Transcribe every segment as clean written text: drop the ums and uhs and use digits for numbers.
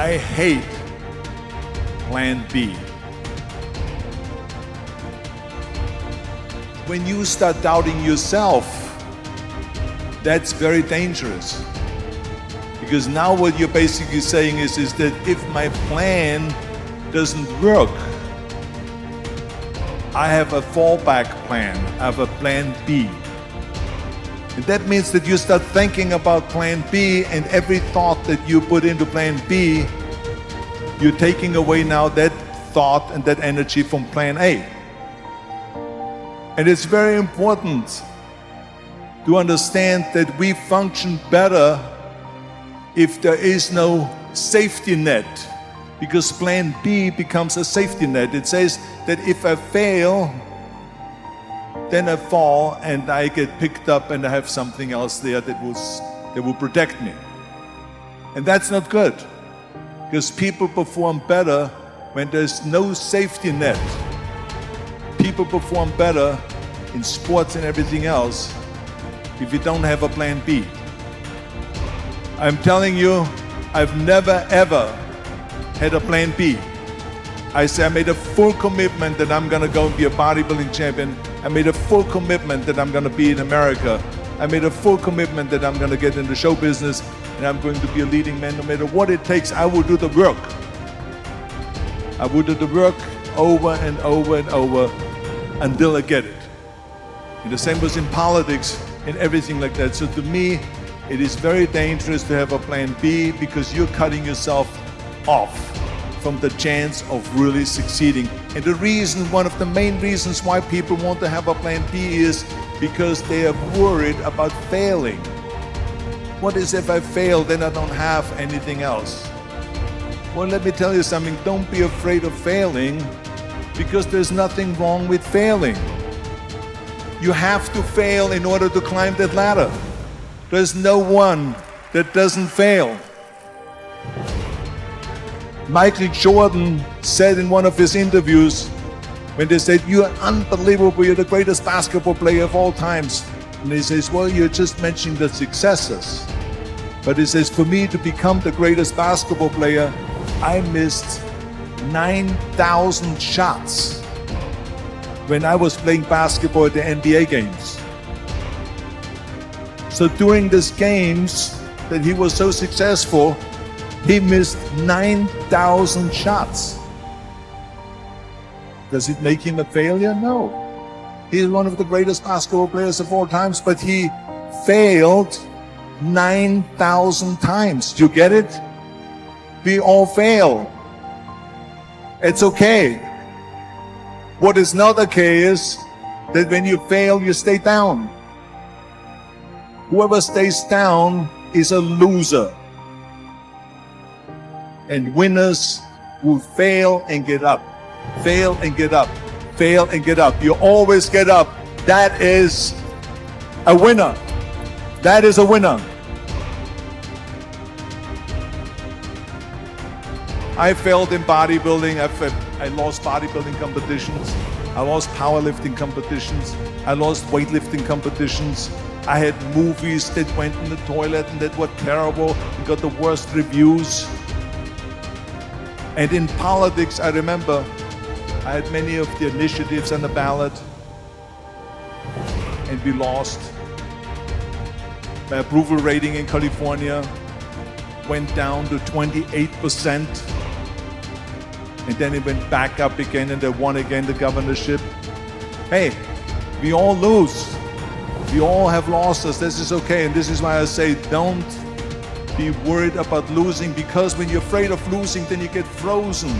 I hate plan B. When you start doubting yourself, that's very dangerous. Because now what you're basically saying is that if my plan doesn't work, I have a fallback plan, I have a plan B. And that means that you start thinking about plan B, and every thought that you put into plan B, you're taking away now that thought and that energy from plan A. And it's very important to understand that we function better if there is no safety net, because plan B becomes a safety net. It says that if I fail, then I fall and I get picked up and I have something else there that will protect me. And that's not good, because people perform better when there's no safety net. People perform better in sports and everything else if you don't have a plan B. I'm telling you, I've never ever had a plan B. I made a full commitment that I'm gonna go and be a bodybuilding champion. I made a full commitment that I'm gonna be in America. I made a full commitment that I'm gonna get into show business and I'm going to be a leading man. No matter what it takes, I will do the work. I will do the work over and over and over until I get it. And the same was in politics and everything like that. So to me, it is very dangerous to have a plan B, because you're cutting yourself off from the chance of really succeeding. And the reason, one of the main reasons why people want to have a plan B is because they are worried about failing. What is if I fail, then I don't have anything else? Well, let me tell you something, don't be afraid of failing, because there's nothing wrong with failing. You have to fail in order to climb that ladder. There's no one that doesn't fail. Michael Jordan said in one of his interviews, when they said, "You're unbelievable, you're the greatest basketball player of all times." And he says, "Well, you're just mentioning the successes." But he says, "For me to become the greatest basketball player, I missed 9,000 shots when I was playing basketball at the NBA games." So during these games that he was so successful, he missed 9,000 shots. Does it make him a failure? No. He's one of the greatest basketball players of all times, but he failed 9,000 times. Do you get it? We all fail. It's okay. What is not okay is that when you fail, you stay down. Whoever stays down is a loser. And winners will fail and get up. Fail and get up. Fail and get up. You always get up. That is a winner. That is a winner. I failed in bodybuilding. I lost bodybuilding competitions. I lost powerlifting competitions. I lost weightlifting competitions. I had movies that went in the toilet and that were terrible and got the worst reviews. And in politics, I remember I had many of the initiatives on the ballot, and we lost. My approval rating in California went down to 28%, and then it went back up again, and they won again the governorship. Hey, we all lose. We all have losses. This is okay, and this is why I say don't be worried about losing, because when you're afraid of losing, then you get frozen.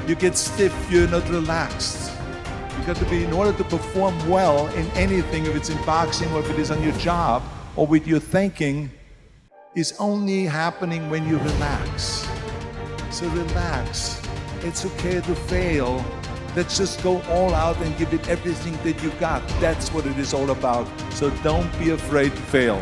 You get stiff, you're not relaxed. You got to be, in order to perform well in anything, if it's in boxing or if it is on your job or with your thinking, is only happening when you relax. So relax. It's okay to fail. Let's just go all out and give it everything that you got. That's what it is all about. So don't be afraid to fail.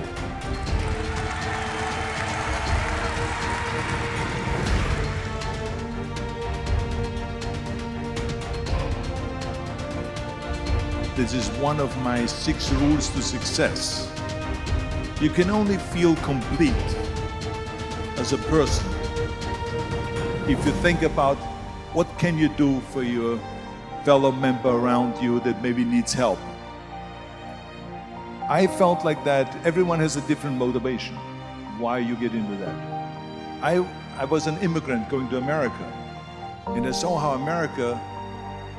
This is one of my 6 rules to success. You can only feel complete as a person if you think about what can you do for your fellow member around you that maybe needs help. I felt like that everyone has a different motivation why you get into that. I was an immigrant going to America, and I saw how America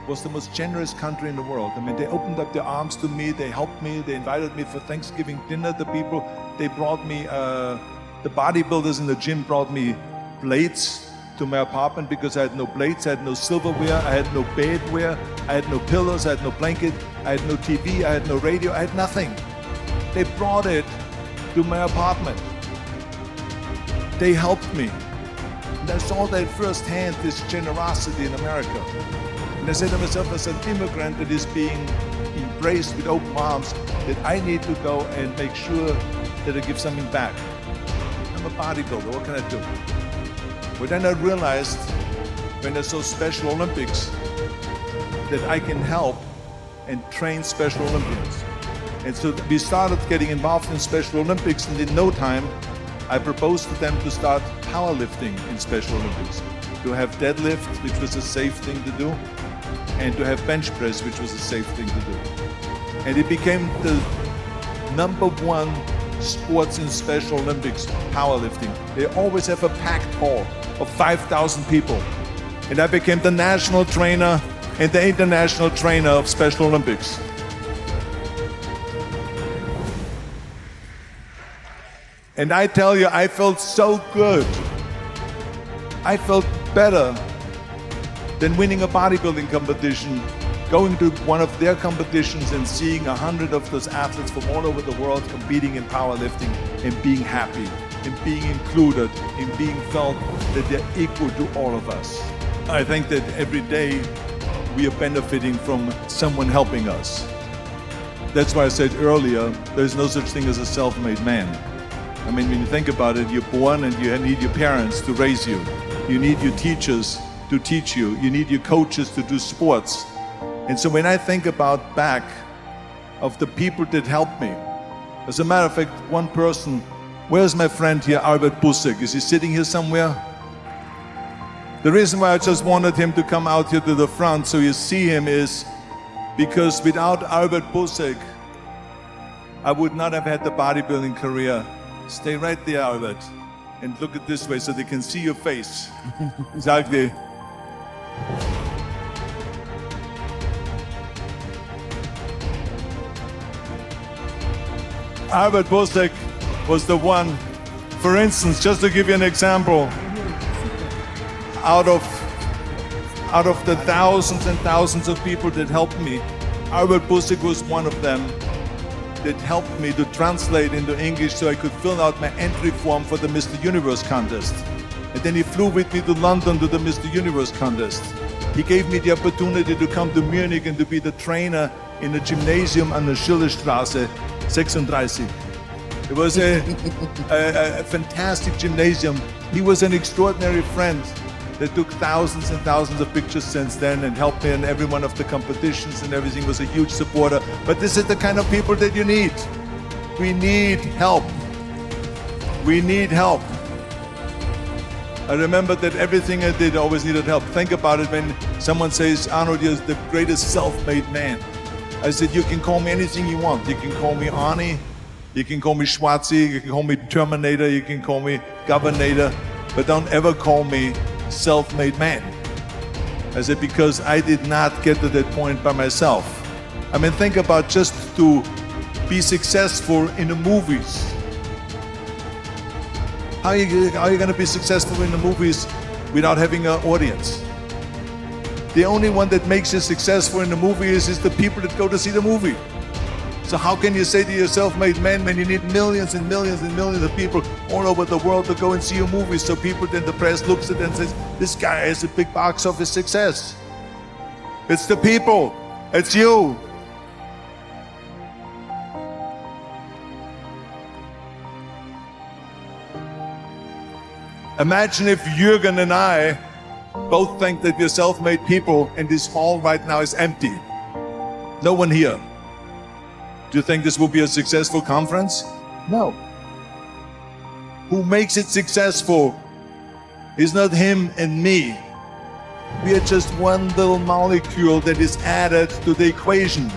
was the most generous country in the world. I mean, they opened up their arms to me, they helped me, they invited me for Thanksgiving dinner. The people, they brought me, the bodybuilders in the gym brought me plates to my apartment because I had no plates, I had no silverware, I had no bedware, I had no pillows, I had no blanket, I had no TV, I had no radio, I had nothing. They brought it to my apartment. They helped me. And I saw that firsthand, this generosity in America. And I said to myself, as an immigrant that is being embraced with open arms, that I need to go and make sure that I give something back. I'm a bodybuilder, what can I do? But then I realized, when I saw Special Olympics, that I can help and train Special Olympians. And so we started getting involved in Special Olympics, and in no time, I proposed to them to start powerlifting in Special Olympics. To have deadlift, which was a safe thing to do, and to have bench press, which was a safe thing to do. And it became the #1 sports in Special Olympics, powerlifting. They always have a packed hall of 5,000 people. And I became the national trainer and the international trainer of Special Olympics. And I tell you, I felt so good. I felt better than winning a bodybuilding competition, going to one of their competitions and seeing 100 of those athletes from all over the world competing in powerlifting and being happy, and being included, and being felt that they're equal to all of us. I think that every day we are benefiting from someone helping us. That's why I said earlier, there's no such thing as a self-made man. I mean, when you think about it, you're born and you need your parents to raise you. You need your teachers to teach you. You need your coaches to do sports. And so when I think about back of the people that helped me, as a matter of fact, one person, where's my friend here, Albert Busek? Is he sitting here somewhere? The reason why I just wanted him to come out here to the front so you see him is because without Albert Busek, I would not have had the bodybuilding career. Stay right there, Albert, and look at this way so they can see your face. Exactly. Albert Busek was the one, for instance, just to give you an example, out of the thousands and thousands of people that helped me, Albert Busek was one of them that helped me to translate into English so I could fill out my entry form for the Mr. Universe contest. And then he flew with me to London to the Mr. Universe contest. He gave me the opportunity to come to Munich and to be the trainer in the gymnasium on the Schillerstraße 36. It was a fantastic gymnasium. He was an extraordinary friend that took thousands and thousands of pictures since then and helped me in every one of the competitions and everything, was a huge supporter. But this is the kind of people that you need. We need help. We need help. I remember that everything I did always needed help. Think about it when someone says, Arnold, you're the greatest self-made man. I said, you can call me anything you want. You can call me Arnie, you can call me Schwarzi, you can call me Terminator, you can call me Governator, but don't ever call me self-made man. I said, because I did not get to that point by myself. I mean, think about just to be successful in the movies. How are you going to be successful in the movies without having an audience? The only one that makes you successful in the movie is the people that go to see the movie. So how can you say to your self-made man when you need millions and millions and millions of people all over the world to go and see your movie, so people, then the press looks at it and says, this guy is a big box office success. It's the people. It's you. Imagine if Jürgen and I both think that we're self-made people and this hall right now is empty. No one here. Do you think this will be a successful conference? No. Who makes it successful It's not him and me. We are just one little molecule that is added to the equation.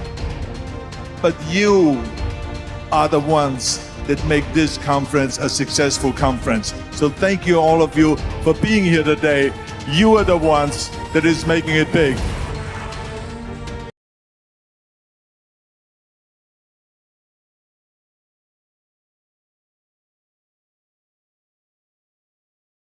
But you are the ones that make this conference a successful conference. So thank you, all of you, for being here today. You are the ones that is making it big.